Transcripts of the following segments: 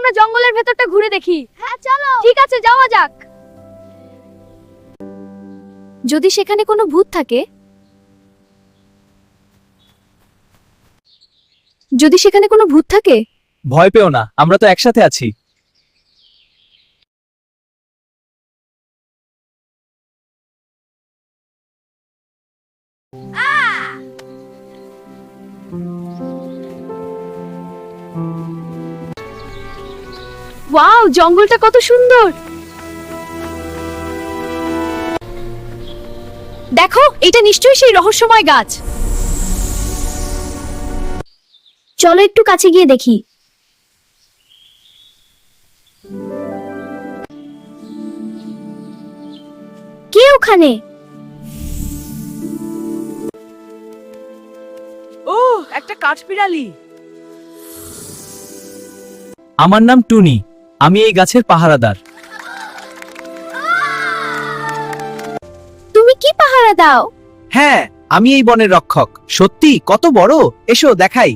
আমরা জঙ্গলের ভেতরটা ঘুরে দেখি। হ্যাঁ চলো। ঠিক আছে, যাওয়া যাক। যদি সেখানে কোনো ভূত থাকে, যদি সেখানে কোনো ভূত থাকে। ভয় পেও না, আমরা তো একসাথে আছি। ওয়াও, জঙ্গলটা কত সুন্দর। দেখো, এটা নিশ্চয়ই সেই রহস্যময় গাছ। চলো একটু কাছে গিয়ে দেখি। কে ওখানে? ও, একটা কাঠবিড়ালি। আমার নাম টুনি, আমি এই গাছের পাহারাদার। তুমি কি পাহারা দাও? হ্যাঁ, আমি এই বনের রক্ষক। সত্যি কত বড়, এসো দেখাই।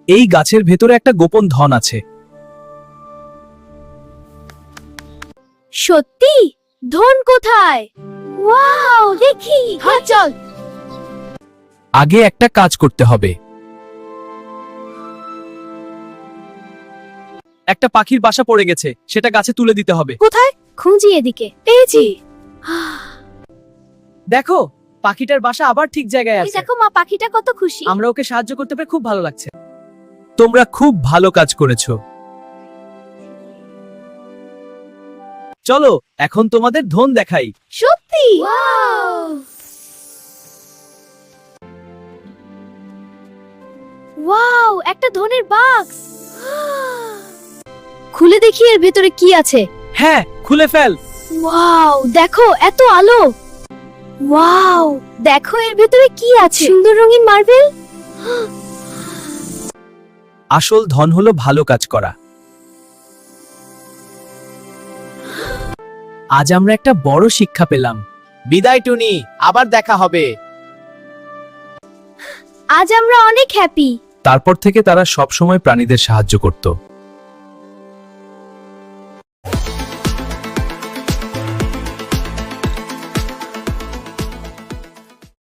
এই গাছের ভেতরে একটা গোপন ধন আছে। সত্যি? ধন কোথায়? ওয়াও, দেখি। হ্যাঁ চল। আগে একটা কাজ করতে হবে। একটা পাখির বাসা পড়ে গেছে, সেটা গাছে তুলে দিতে হবে। কোথায়? খুঁজি এদিকে। পেয়েছি। দেখো, পাখিটার বাসা আবার ঠিক জায়গায় এই আছে। দেখো মা, পাখিটা কত খুশি। আমরা ওকে সাহায্য করতে পেরে খুব ভালো লাগছে। তোমরা খুব ভালো কাজ করেছো। চলো, এখন তোমাদের ধন দেখাই। সত্যি? ওয়াও, একটা ধনের বাক্স। খুলে দেখি এর ভেতরে কি আছে। হ্যাঁ, খুলে ফেল। ওয়াও, দেখো এত আলো। ওয়াও, দেখো এর ভেতরে কি আছে। সুন্দর রঙিন মার্বেল। আসল ধন হলো ভালো কাজ করা। আজ আমরা একটা বড় শিক্ষা পেলাম। বিদায় টুনি, আবার দেখা হবে। আজ আমরা অনেক হ্যাপি। তারপর থেকে তারা সব সময় প্রাণীদের সাহায্য করত।